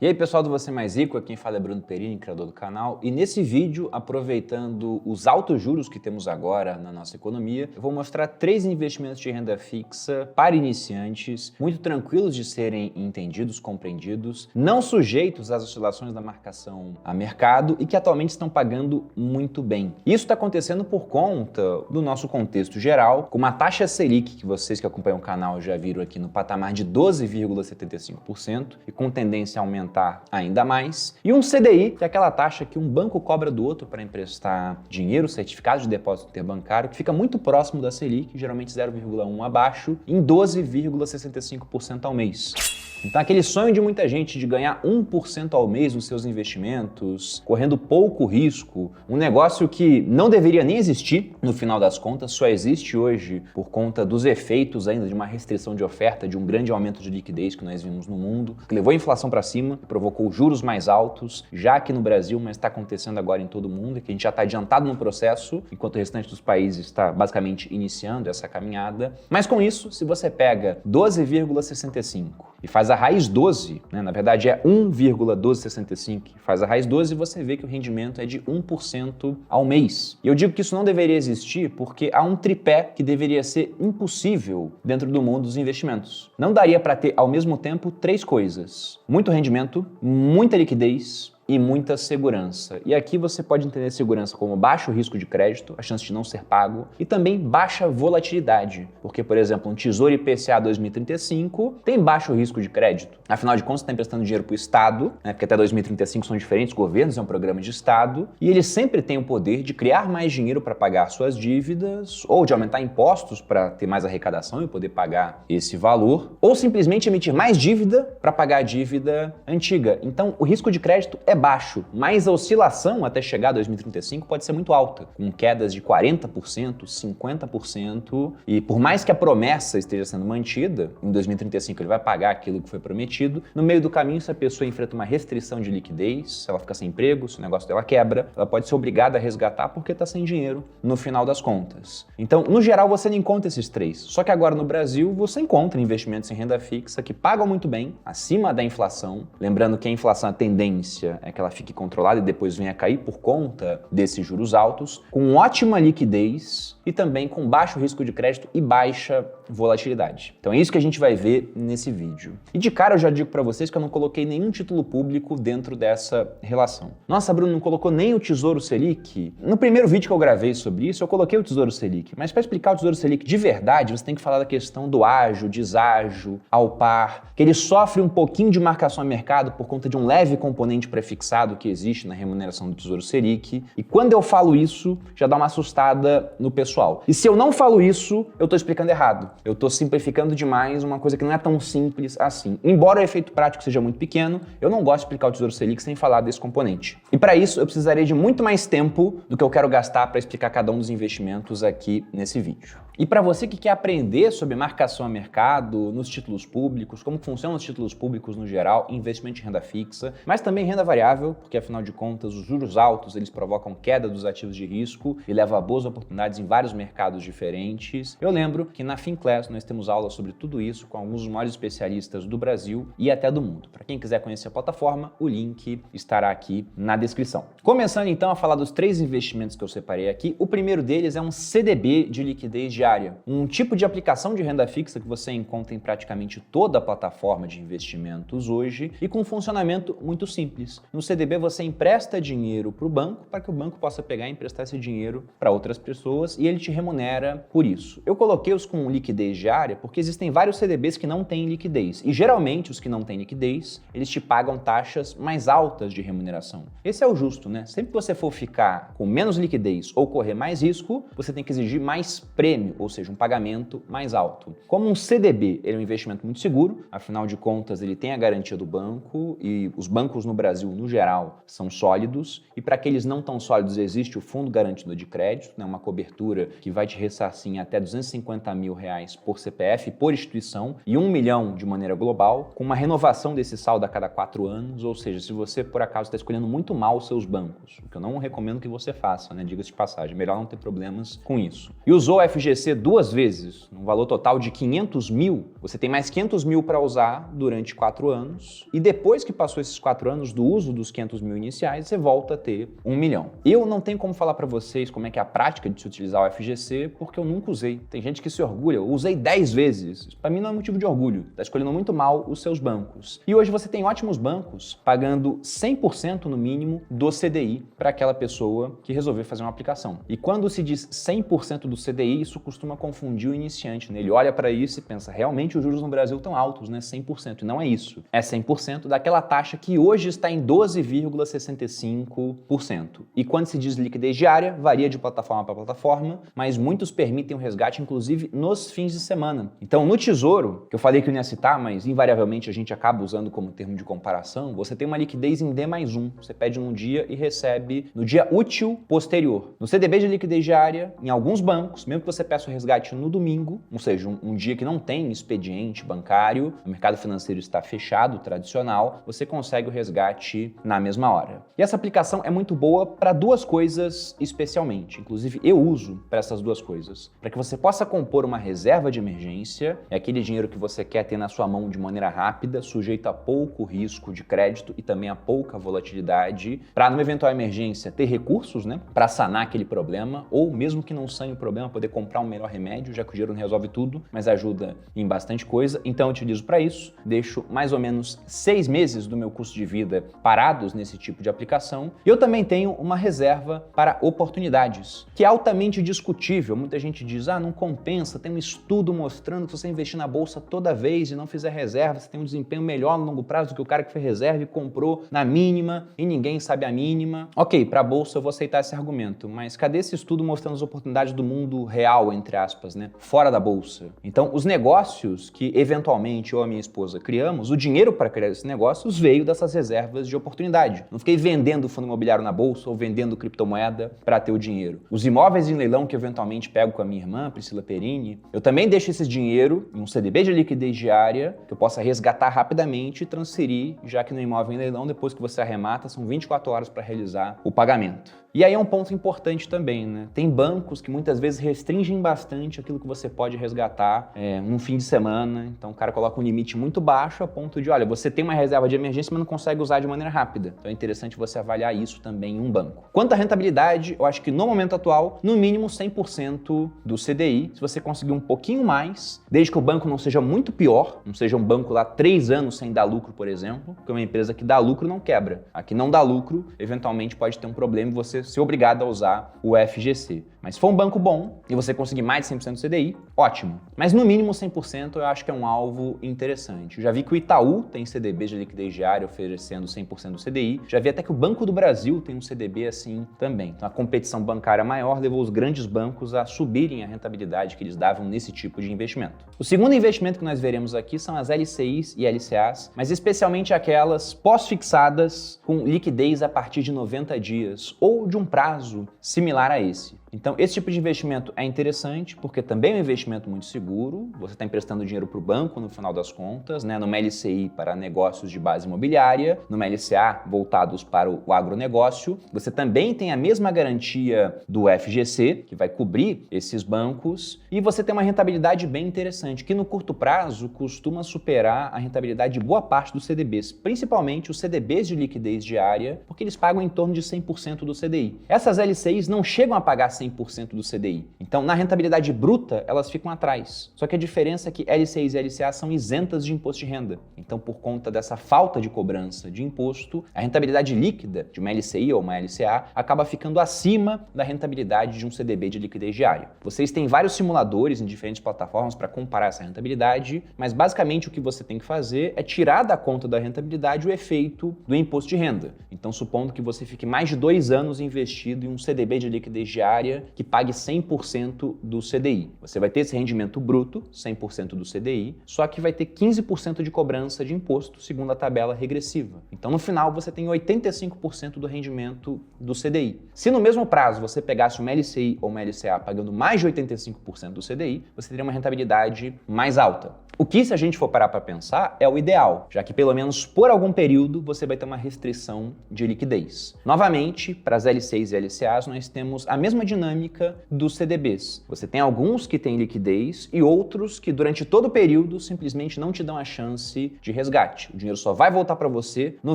E aí pessoal do Você Mais Rico, aqui quem fala é Bruno Perini, criador do canal, e nesse vídeo, aproveitando os altos juros que temos agora na nossa economia, eu vou mostrar 3 investimentos de renda fixa para iniciantes, muito tranquilos de serem entendidos, compreendidos, não sujeitos às oscilações da marcação a mercado e que atualmente estão pagando muito bem. Isso está acontecendo por conta do nosso contexto geral, com uma taxa Selic, que vocês que acompanham o canal já viram aqui no patamar de 12,75% e com tendência a aumentar ainda mais, e um CDI, que é aquela taxa que um banco cobra do outro para emprestar dinheiro, certificado de depósito interbancário, que fica muito próximo da Selic, geralmente 0,1 abaixo, em 12,65% ao mês. Então aquele sonho de muita gente de ganhar 1% ao mês nos seus investimentos, correndo pouco risco, um negócio que não deveria nem existir no final das contas, só existe hoje por conta dos efeitos ainda de uma restrição de oferta, de um grande aumento de liquidez que nós vimos no mundo, que levou a inflação para cima, provocou juros mais altos, já aqui no Brasil, mas está acontecendo agora em todo o mundo, e que a gente já está adiantado no processo, enquanto o restante dos países está basicamente iniciando essa caminhada. Mas com isso, se você pega 12,65 e faz a raiz 12, né? Na verdade é 1,1265, faz a raiz 12 e você vê que o rendimento é de 1% ao mês. E eu digo que isso não deveria existir porque há um tripé que deveria ser impossível dentro do mundo dos investimentos. Não daria para ter ao mesmo tempo 3 coisas: muito rendimento, muita liquidez e muita segurança. E aqui você pode entender segurança como baixo risco de crédito, a chance de não ser pago, e também baixa volatilidade, porque, por exemplo, um Tesouro IPCA 2035 tem baixo risco de crédito. Afinal de contas, você está emprestando dinheiro para o Estado, né, porque até 2035 são diferentes governos, é um programa de Estado, e ele sempre tem o poder de criar mais dinheiro para pagar suas dívidas, ou de aumentar impostos para ter mais arrecadação e poder pagar esse valor, ou simplesmente emitir mais dívida para pagar a dívida antiga. Então, o risco de crédito é baixo, mas a oscilação até chegar a 2035 pode ser muito alta, com quedas de 40%, 50%, e por mais que a promessa esteja sendo mantida, em 2035 ele vai pagar aquilo que foi prometido, no meio do caminho, se a pessoa enfrenta uma restrição de liquidez, se ela fica sem emprego, se o negócio dela quebra, ela pode ser obrigada a resgatar porque está sem dinheiro no final das contas. Então, no geral, você não encontra esses 3, só que agora no Brasil você encontra investimentos em renda fixa que pagam muito bem, acima da inflação, lembrando que a inflação, a tendência é que ela fique controlada e depois venha a cair por conta desses juros altos, com ótima liquidez e também com baixo risco de crédito e baixa volatilidade. Então é isso que a gente vai ver nesse vídeo. E de cara eu já digo para vocês que eu não coloquei nenhum título público dentro dessa relação. Nossa, Bruno, não colocou nem o Tesouro Selic? No primeiro vídeo que eu gravei sobre isso, eu coloquei o Tesouro Selic, mas para explicar o Tesouro Selic de verdade, você tem que falar da questão do ágio, deságio, ao par, que ele sofre um pouquinho de marcação a mercado por conta de um leve componente prefixado que existe na remuneração do Tesouro Selic. E quando eu falo isso, já dá uma assustada no pessoal. E se eu não falo isso, eu tô explicando errado. Eu tô simplificando demais uma coisa que não é tão simples assim. Embora o efeito prático seja muito pequeno, eu não gosto de explicar o Tesouro Selic sem falar desse componente. E para isso, eu precisaria de muito mais tempo do que eu quero gastar para explicar cada um dos investimentos aqui nesse vídeo. E para você que quer aprender sobre marcação a mercado, nos títulos públicos, como funcionam os títulos públicos no geral, investimento em renda fixa, mas também renda variável, porque afinal de contas os juros altos eles provocam queda dos ativos de risco e levam a boas oportunidades em vários mercados diferentes. Eu lembro que na FinClass nós temos aulas sobre tudo isso com alguns dos maiores especialistas do Brasil e até do mundo. Para quem quiser conhecer a plataforma, o link estará aqui na descrição. Começando então a falar dos 3 investimentos que eu separei aqui, o primeiro deles é um CDB de liquidez diária, um tipo de aplicação de renda fixa que você encontra em praticamente toda a plataforma de investimentos hoje e com um funcionamento muito simples. No CDB você empresta dinheiro para o banco para que o banco possa pegar e emprestar esse dinheiro para outras pessoas e ele te remunera por isso. Eu coloquei os com liquidez diária porque existem vários CDBs que não têm liquidez e geralmente os que não têm liquidez, eles te pagam taxas mais altas de remuneração. Esse é o justo, né? Sempre que você for ficar com menos liquidez ou correr mais risco, você tem que exigir mais prêmio, ou seja, um pagamento mais alto. Como um CDB, ele é um investimento muito seguro, afinal de contas ele tem a garantia do banco e os bancos no Brasil, no geral, são sólidos e para aqueles não tão sólidos existe o Fundo Garantido de Crédito, né, uma cobertura que vai te ressarcir em até R$250 mil por CPF, por instituição e 1 milhão de maneira global, com uma renovação desse saldo a cada 4 anos, ou seja, se você por acaso está escolhendo muito mal os seus bancos, o que eu não recomendo que você faça, né, diga-se de passagem, melhor não ter problemas com isso. E usou o FGC FGC 2 vezes, num valor total de 500 mil, você tem mais 500 mil para usar durante 4 anos, e depois que passou esses 4 anos do uso dos 500 mil iniciais, você volta a ter 1 milhão. Eu não tenho como falar para vocês como é que é a prática de se utilizar o FGC, porque eu nunca usei. Tem gente que se orgulha, eu usei 10 vezes. Para mim não é motivo de orgulho, tá escolhendo muito mal os seus bancos. E hoje você tem ótimos bancos pagando 100% no mínimo do CDI para aquela pessoa que resolver fazer uma aplicação. E quando se diz 100% do CDI, isso costuma confundir o iniciante, né? Ele olha para isso e pensa, realmente os juros no Brasil estão altos, né? 100%. E não é isso. É 100% daquela taxa que hoje está em 12,65%. E quando se diz liquidez diária, varia de plataforma para plataforma, mas muitos permitem o resgate, inclusive, nos fins de semana. Então, no Tesouro, que eu falei que eu não ia citar, mas invariavelmente a gente acaba usando como termo de comparação, você tem uma liquidez em D+1. Você pede num dia e recebe no dia útil posterior. No CDB de liquidez diária, em alguns bancos, mesmo que você peça o resgate no domingo, ou seja, um dia que não tem expediente bancário, o mercado financeiro está fechado, tradicional, você consegue o resgate na mesma hora. E essa aplicação é muito boa para duas coisas especialmente. Inclusive, eu uso para essas duas coisas. Para que você possa compor uma reserva de emergência, é aquele dinheiro que você quer ter na sua mão de maneira rápida, sujeito a pouco risco de crédito e também a pouca volatilidade, para numa eventual emergência ter recursos, né, para sanar aquele problema, ou mesmo que não sane o problema, poder comprar um melhor remédio, já que o dinheiro não resolve tudo, mas ajuda em bastante coisa. Então eu utilizo para isso, deixo mais ou menos 6 meses do meu custo de vida parados nesse tipo de aplicação. E eu também tenho uma reserva para oportunidades, que é altamente discutível. Muita gente diz, não compensa, tem um estudo mostrando que se você investir na bolsa toda vez e não fizer reserva, você tem um desempenho melhor no longo prazo do que o cara que fez reserva e comprou na mínima e ninguém sabe a mínima. Ok, para a bolsa eu vou aceitar esse argumento, mas cadê esse estudo mostrando as oportunidades do mundo real, entre aspas, né? Fora da bolsa. Então, os negócios que eventualmente eu e a minha esposa criamos, o dinheiro para criar esses negócios veio dessas reservas de oportunidade. Não fiquei vendendo fundo imobiliário na bolsa ou vendendo criptomoeda para ter o dinheiro. Os imóveis em leilão que eventualmente pego com a minha irmã, Priscila Perini, eu também deixo esse dinheiro em um CDB de liquidez diária que eu possa resgatar rapidamente e transferir, já que no imóvel em leilão, depois que você arremata, são 24 horas para realizar o pagamento. E aí é um ponto importante também, né? Tem bancos que muitas vezes restringem bastante aquilo que você pode resgatar num fim de semana. Então o cara coloca um limite muito baixo a ponto de, olha, você tem uma reserva de emergência, mas não consegue usar de maneira rápida. Então é interessante você avaliar isso também em um banco. Quanto à rentabilidade, eu acho que no momento atual, no mínimo 100% do CDI. Se você conseguir um pouquinho mais, desde que o banco não seja muito pior, não seja um banco lá 3 anos sem dar lucro, por exemplo, porque uma empresa que dá lucro não quebra. A que não dá lucro, eventualmente pode ter um problema e você ser obrigado a usar o FGC. Mas se for um banco bom e você conseguir mais de 100% do CDI, ótimo. Mas no mínimo 100% eu acho que é um alvo interessante. Eu já vi que o Itaú tem CDB de liquidez diária oferecendo 100% do CDI. Já vi até que o Banco do Brasil tem um CDB assim também. Então a competição bancária maior levou os grandes bancos a subirem a rentabilidade que eles davam nesse tipo de investimento. O segundo investimento que nós veremos aqui são as LCIs e LCAs, mas especialmente aquelas pós-fixadas com liquidez a partir de 90 dias ou de um prazo similar a esse. Então, esse tipo de investimento é interessante porque também é um investimento muito seguro. Você está emprestando dinheiro para o banco no final das contas, né? Numa LCI para negócios de base imobiliária, numa LCA voltados para o agronegócio. Você também tem a mesma garantia do FGC, que vai cobrir esses bancos, e você tem uma rentabilidade bem interessante, que no curto prazo costuma superar a rentabilidade de boa parte dos CDBs, principalmente os CDBs de liquidez diária, porque eles pagam em torno de 100% do CDI. Essas LCIs não chegam a pagar 100% do CDI. Então, na rentabilidade bruta, elas ficam atrás. Só que a diferença é que LCIs e LCA são isentas de imposto de renda. Então, por conta dessa falta de cobrança de imposto, a rentabilidade líquida de uma LCI ou uma LCA acaba ficando acima da rentabilidade de um CDB de liquidez diária. Vocês têm vários simuladores em diferentes plataformas para comparar essa rentabilidade, mas basicamente o que você tem que fazer é tirar da conta da rentabilidade o efeito do imposto de renda. Então, supondo que você fique mais de 2 anos investido em um CDB de liquidez diária que pague 100% do CDI. Você vai ter esse rendimento bruto, 100% do CDI, só que vai ter 15% de cobrança de imposto, segundo a tabela regressiva. Então, no final, você tem 85% do rendimento do CDI. Se no mesmo prazo você pegasse uma LCI ou uma LCA pagando mais de 85% do CDI, você teria uma rentabilidade mais alta. O que, se a gente for parar para pensar, é o ideal, já que pelo menos por algum período você vai ter uma restrição de liquidez. Novamente, para as LCs e LCAs, nós temos a mesma dinâmica dos CDBs. Você tem alguns que têm liquidez e outros que durante todo o período simplesmente não te dão a chance de resgate. O dinheiro só vai voltar para você no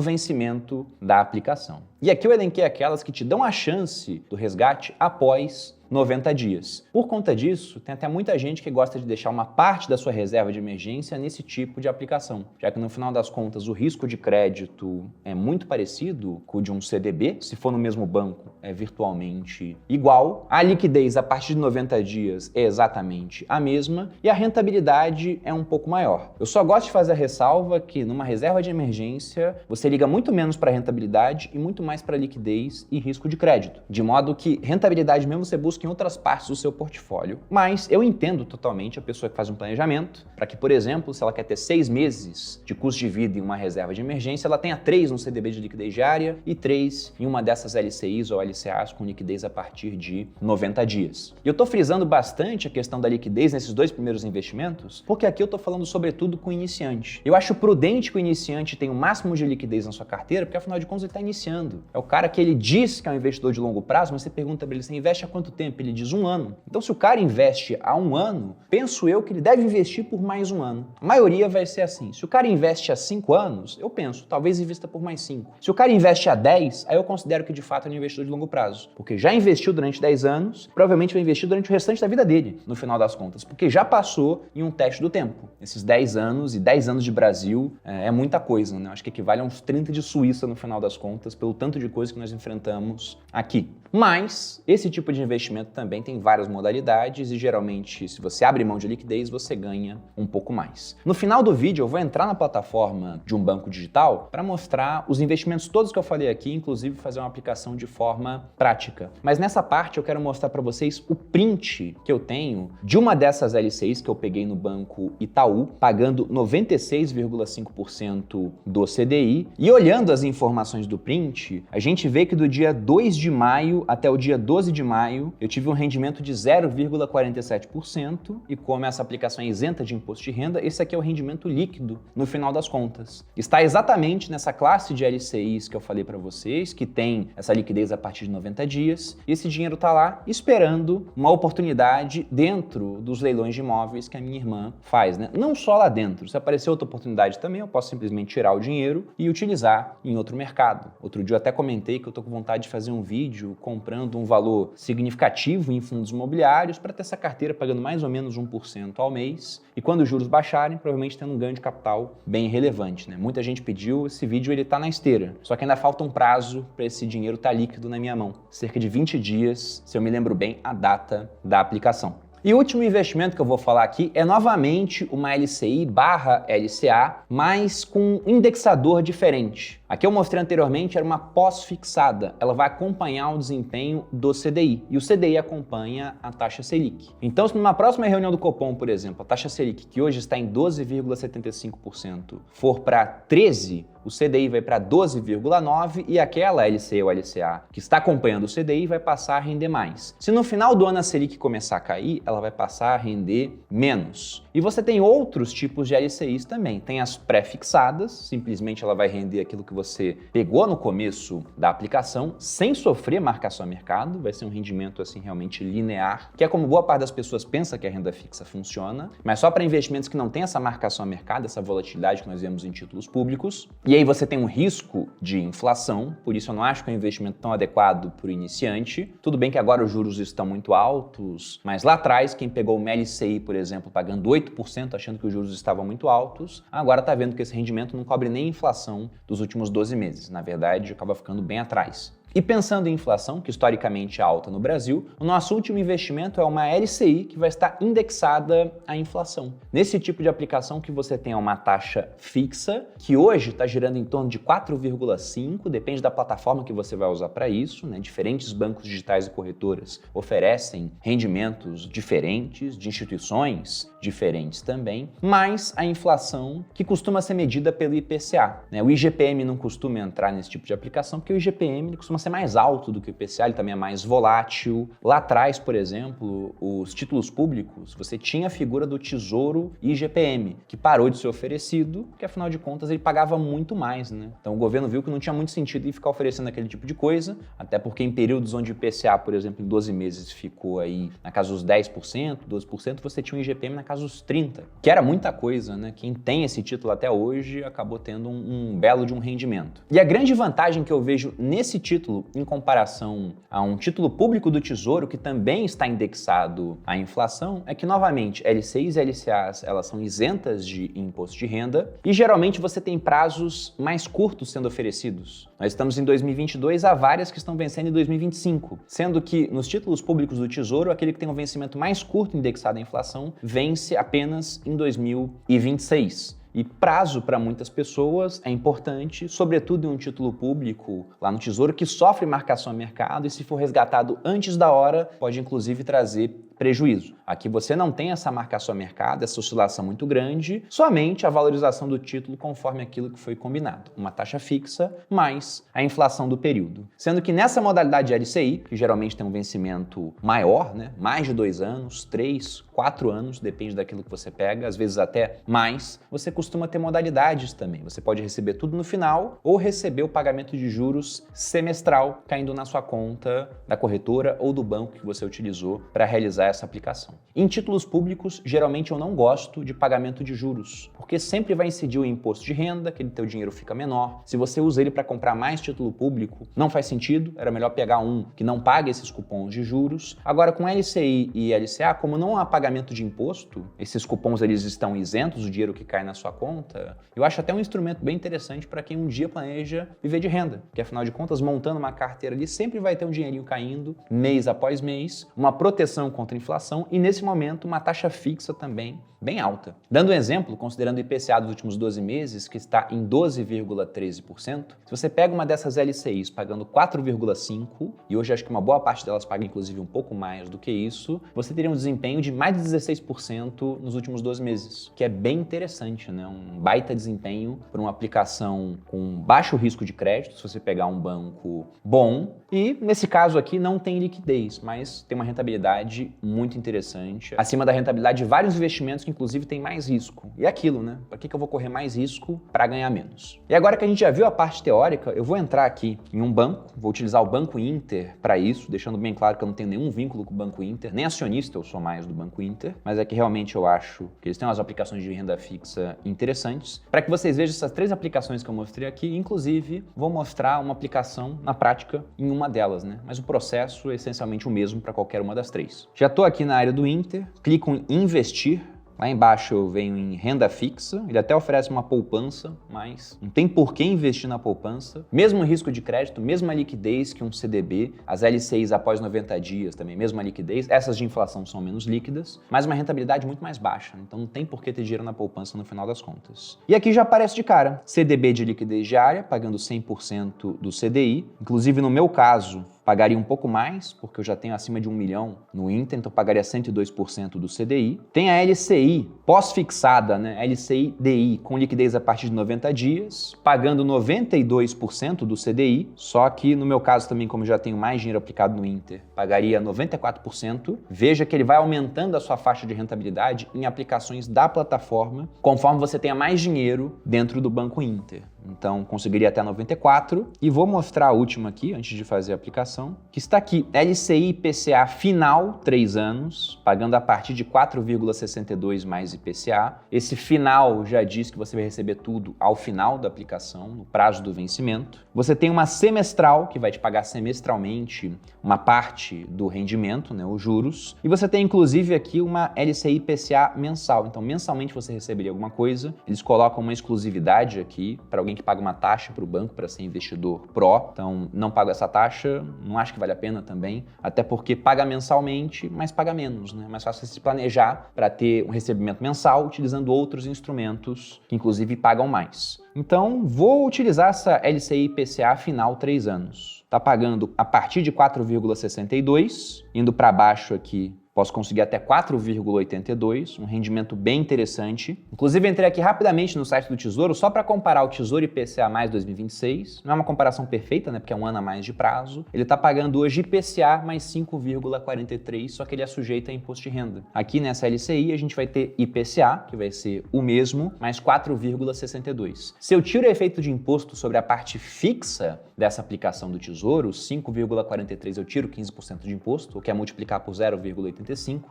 vencimento da aplicação. E aqui eu elenquei aquelas que te dão a chance do resgate após 90 dias. Por conta disso, tem até muita gente que gosta de deixar uma parte da sua reserva de emergência nesse tipo de aplicação, já que no final das contas o risco de crédito é muito parecido com o de um CDB, se for no mesmo banco é virtualmente igual, a liquidez a partir de 90 dias é exatamente a mesma e a rentabilidade é um pouco maior. Eu só gosto de fazer a ressalva que numa reserva de emergência você liga muito menos para rentabilidade e muito mais para liquidez e risco de crédito, de modo que rentabilidade mesmo você busca em outras partes do seu portfólio. Mas eu entendo totalmente a pessoa que faz um planejamento para que, por exemplo, se ela quer ter 6 meses de custo de vida em uma reserva de emergência, ela tenha 3 no CDB de liquidez diária e 3 em uma dessas LCIs ou LCAs com liquidez a partir de 90 dias. E eu estou frisando bastante a questão da liquidez nesses 2 primeiros investimentos, porque aqui eu estou falando sobretudo com o iniciante. Eu acho prudente que o iniciante tenha o máximo de liquidez na sua carteira, porque afinal de contas ele está iniciando. É o cara que ele diz que é um investidor de longo prazo, mas você pergunta para ele, você investe há quanto tempo? Ele diz 1 ano. Então, se o cara investe há 1 ano, penso eu que ele deve investir por mais 1 ano. A maioria vai ser assim. Se o cara investe há 5 anos, eu penso, talvez invista por mais 5. Se o cara investe há 10, aí eu considero que de fato é um investidor de longo prazo. Porque já investiu durante 10 anos, provavelmente vai investir durante o restante da vida dele, no final das contas. Porque já passou em um teste do tempo. Esses 10 anos e 10 anos de Brasil é muita coisa, né? Acho que equivale a uns 30 de Suíça no final das contas, pelo tanto de coisa que nós enfrentamos aqui. Mas esse tipo de investimento também tem várias modalidades e geralmente, se você abre mão de liquidez, você ganha um pouco mais. No final do vídeo, eu vou entrar na plataforma de um banco digital para mostrar os investimentos todos que eu falei aqui, inclusive fazer uma aplicação de forma prática. Mas nessa parte eu quero mostrar para vocês o print que eu tenho de uma dessas LCIs que eu peguei no banco Itaú, pagando 96,5% do CDI. E olhando as informações do print, a gente vê que do dia 2 de maio até o dia 12 de maio, eu tive um rendimento de 0,47% e como essa aplicação é isenta de imposto de renda, esse aqui é o rendimento líquido no final das contas. Está exatamente nessa classe de LCIs que eu falei para vocês, que tem essa liquidez a partir de 90 dias, e esse dinheiro está lá esperando uma oportunidade dentro dos leilões de imóveis que a minha irmã faz, né? Não só lá dentro, se aparecer outra oportunidade também, eu posso simplesmente tirar o dinheiro e utilizar em outro mercado. Outro dia eu até comentei que eu tô com vontade de fazer um vídeo comprando um valor significativo em fundos imobiliários para ter essa carteira pagando mais ou menos 1% ao mês e quando os juros baixarem, provavelmente tendo um ganho de capital bem relevante, né? Muita gente pediu, esse vídeo ele tá na esteira, só que ainda falta um prazo para esse dinheiro estar líquido na minha mão, cerca de 20 dias, se eu me lembro bem, a data da aplicação. E o último investimento que eu vou falar aqui é novamente uma LCI/LCA, mas com um indexador diferente. A que eu mostrei anteriormente era uma pós-fixada, ela vai acompanhar o desempenho do CDI, e o CDI acompanha a taxa Selic. Então, se numa próxima reunião do Copom, por exemplo, a taxa Selic, que hoje está em 12,75%, for para 13%, o CDI vai para 12,9% e aquela LC ou LCA que está acompanhando o CDI vai passar a render mais. Se no final do ano a Selic começar a cair, ela vai passar a render menos. E você tem outros tipos de LCIs também. Tem as pré-fixadas, simplesmente ela vai render aquilo que você pegou no começo da aplicação, sem sofrer marcação a mercado, vai ser um rendimento assim realmente linear, que é como boa parte das pessoas pensa que a renda fixa funciona, mas só para investimentos que não tem essa marcação a mercado, essa volatilidade que nós vemos em títulos públicos. E aí você tem um risco de inflação, por isso eu não acho que é um investimento tão adequado para o iniciante. Tudo bem que agora os juros estão muito altos, mas lá atrás quem pegou uma LCI, por exemplo, pagando 8%, achando que os juros estavam muito altos, agora está vendo que esse rendimento não cobre nem a inflação dos últimos 12 meses. Na verdade, acaba ficando bem atrás. E pensando em inflação, que historicamente é alta no Brasil, o nosso último investimento é uma LCI que vai estar indexada à inflação. Nesse tipo de aplicação que você tem uma taxa fixa, que hoje está girando em torno de 4,5%, depende da plataforma que você vai usar para isso, né? Diferentes bancos digitais e corretoras oferecem rendimentos diferentes, de instituições diferentes também, mas a inflação que costuma ser medida pelo IPCA, né? O IGPM não costuma entrar nesse tipo de aplicação, porque o IGPM ele costuma ser ser mais alto do que o IPCA, ele também é mais volátil. Lá atrás, por exemplo, os títulos públicos, você tinha a figura do Tesouro IGPM, que parou de ser oferecido, porque afinal de contas ele pagava muito mais, né? Então o governo viu que não tinha muito sentido em ficar oferecendo aquele tipo de coisa, até porque em períodos onde o IPCA, por exemplo, em 12 meses ficou aí na casa dos 10%, 12%, você tinha um IGPM na casa dos 30%, que era muita coisa, né? Quem tem esse título até hoje acabou tendo um belo de um rendimento. E a grande vantagem que eu vejo nesse título, em comparação a um título público do Tesouro, que também está indexado à inflação, é que, novamente, LCIs e LCAs, elas são isentas de imposto de renda e, geralmente, você tem prazos mais curtos sendo oferecidos. Nós estamos em 2022, há várias que estão vencendo em 2025, sendo que, nos títulos públicos do Tesouro, aquele que tem um vencimento mais curto indexado à inflação vence apenas em 2026. E prazo para muitas pessoas é importante, sobretudo em um título público lá no Tesouro que sofre marcação a mercado e, se for resgatado antes da hora, pode inclusive trazer prejuízo. Aqui você não tem essa marcação a mercado, essa oscilação muito grande, somente a valorização do título conforme aquilo que foi combinado. Uma taxa fixa mais a inflação do período. Sendo que nessa modalidade de LCI, que geralmente tem um vencimento maior, né, mais de 2 anos, 3, 4 anos, depende daquilo que você pega, às vezes até mais, você costuma ter modalidades também. Você pode receber tudo no final ou receber o pagamento de juros semestral caindo na sua conta da corretora ou do banco que você utilizou para realizar essa aplicação. Em títulos públicos, geralmente eu não gosto de pagamento de juros, porque sempre vai incidir o imposto de renda, aquele teu dinheiro fica menor. Se você usa ele para comprar mais título público, não faz sentido, era melhor pegar um que não paga esses cupons de juros. Agora, com LCI e LCA, como não há pagamento de imposto, esses cupons eles estão isentos do dinheiro que cai na sua conta, eu acho até um instrumento bem interessante para quem um dia planeja viver de renda, porque afinal de contas, montando uma carteira ali, sempre vai ter um dinheirinho caindo, mês após mês, uma proteção contra a inflação e, nesse momento, uma taxa fixa também bem alta. Dando um exemplo, considerando o IPCA dos últimos 12 meses, que está em 12,13%, se você pega uma dessas LCIs pagando 4,5%, e hoje acho que uma boa parte delas paga inclusive um pouco mais do que isso, você teria um desempenho de mais de 16% nos últimos 12 meses, que é bem interessante, né? Um baita desempenho por uma aplicação com baixo risco de crédito, se você pegar um banco bom, e nesse caso aqui não tem liquidez, mas tem uma rentabilidade muito interessante, acima da rentabilidade de vários investimentos que inclusive tem mais risco. E é aquilo, né? Para que eu vou correr mais risco para ganhar menos? E agora que a gente já viu a parte teórica, eu vou entrar aqui em um banco, vou utilizar o Banco Inter para isso, deixando bem claro que eu não tenho nenhum vínculo com o Banco Inter, nem acionista eu sou mais do Banco Inter, mas é que realmente eu acho que eles têm umas aplicações de renda fixa interessantes. Para que vocês vejam essas 3 aplicações que eu mostrei aqui, inclusive vou mostrar uma aplicação na prática em uma delas, né? Mas o processo é essencialmente o mesmo para qualquer uma das 3. Já estou aqui na área do Inter, clico em investir. Lá embaixo eu venho em renda fixa, ele até oferece uma poupança, mas não tem por que investir na poupança. Mesmo risco de crédito, mesma liquidez que um CDB, as LCIs após 90 dias também, mesma liquidez. Essas de inflação são menos líquidas, mas uma rentabilidade muito mais baixa, então não tem por que ter dinheiro na poupança no final das contas. E aqui já aparece de cara, CDB de liquidez diária, pagando 100% do CDI, inclusive no meu caso, pagaria um pouco mais, porque eu já tenho acima de 1 milhão no Inter, então pagaria 102% do CDI. Tem a LCI pós-fixada, né? LCI-DI, com liquidez a partir de 90 dias, pagando 92% do CDI, só que no meu caso também, como eu já tenho mais dinheiro aplicado no Inter, pagaria 94%. Veja que ele vai aumentando a sua faixa de rentabilidade em aplicações da plataforma, conforme você tenha mais dinheiro dentro do Banco Inter. Então, conseguiria até 94. E vou mostrar a última aqui, antes de fazer a aplicação, que está aqui, LCI IPCA final, 3 anos, pagando a partir de 4,62 mais IPCA. Esse final já diz que você vai receber tudo ao final da aplicação, no prazo do vencimento. Você tem uma semestral, que vai te pagar semestralmente uma parte do rendimento, né, os juros. E você tem, inclusive, aqui uma LCI IPCA mensal. Então, mensalmente você receberia alguma coisa. Eles colocam uma exclusividade aqui para alguém que paga uma taxa para o banco para ser investidor pró, então não pago essa taxa, não acho que vale a pena também, até porque paga mensalmente, mas paga menos, né? É mais fácil se planejar para ter um recebimento mensal utilizando outros instrumentos que inclusive pagam mais. Então vou utilizar essa LCI IPCA final 3 anos. Está pagando a partir de 4,62, indo para baixo aqui posso conseguir até 4,82, um rendimento bem interessante. Inclusive, entrei aqui rapidamente no site do Tesouro só para comparar o Tesouro IPCA mais 2026. Não é uma comparação perfeita, né, porque é um ano a mais de prazo. Ele está pagando hoje IPCA mais 5,43, só que ele é sujeito a imposto de renda. Aqui nessa LCI a gente vai ter IPCA, que vai ser o mesmo, mais 4,62. Se eu tiro o efeito de imposto sobre a parte fixa dessa aplicação do Tesouro, 5,43 eu tiro 15% de imposto, o que é multiplicar por 0,85,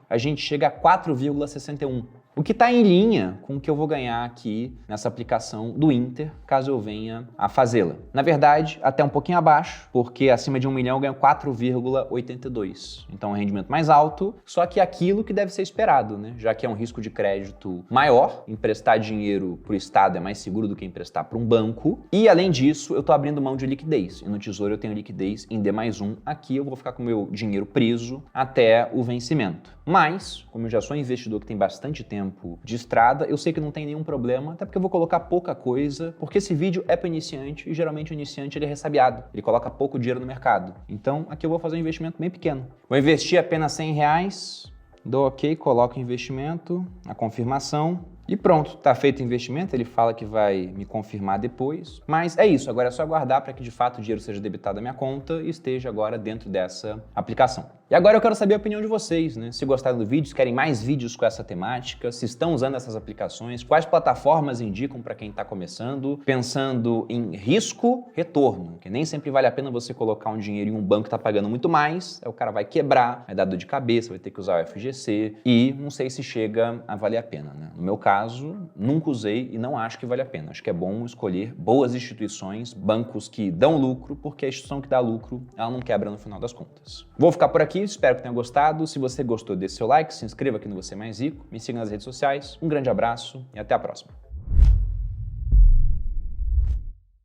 a gente chega a 4,61. O que está em linha com o que eu vou ganhar aqui nessa aplicação do Inter, caso eu venha a fazê-la. Na verdade, até um pouquinho abaixo, porque acima de 1 milhão eu ganho 4,82. Então, é um rendimento mais alto, só que aquilo que deve ser esperado, né? Já que é um risco de crédito maior, emprestar dinheiro para o Estado é mais seguro do que emprestar para um banco. E, além disso, eu estou abrindo mão de liquidez. E no Tesouro eu tenho liquidez em D+1. Aqui eu vou ficar com o meu dinheiro preso até o vencimento. Mas, como eu já sou um investidor que tem bastante tempo de estrada, eu sei que não tem nenhum problema, até porque eu vou colocar pouca coisa, porque esse vídeo é para iniciante e geralmente o iniciante ele é ressabiado, ele coloca pouco dinheiro no mercado. Então, aqui eu vou fazer um investimento bem pequeno. Vou investir apenas R$100, dou OK, coloco o investimento, a confirmação. E pronto, tá feito o investimento, ele fala que vai me confirmar depois, mas é isso, agora é só aguardar para que de fato o dinheiro seja debitado da minha conta e esteja agora dentro dessa aplicação. E agora eu quero saber a opinião de vocês, né? Se gostaram do vídeo, se querem mais vídeos com essa temática, se estão usando essas aplicações, quais plataformas indicam para quem está começando, pensando em risco-retorno, que nem sempre vale a pena você colocar um dinheiro em um banco que está pagando muito mais, aí o cara vai quebrar, vai dar dor de cabeça, vai ter que usar o FGC e não sei se chega a valer a pena, né? No meu caso, nunca usei e não acho que vale a pena. Acho que é bom escolher boas instituições, bancos que dão lucro, porque a instituição que dá lucro, ela não quebra no final das contas. Vou ficar por aqui, espero que tenha gostado. Se você gostou, deixe seu like, se inscreva aqui no Você Mais Rico, me siga nas redes sociais. Um grande abraço e até a próxima.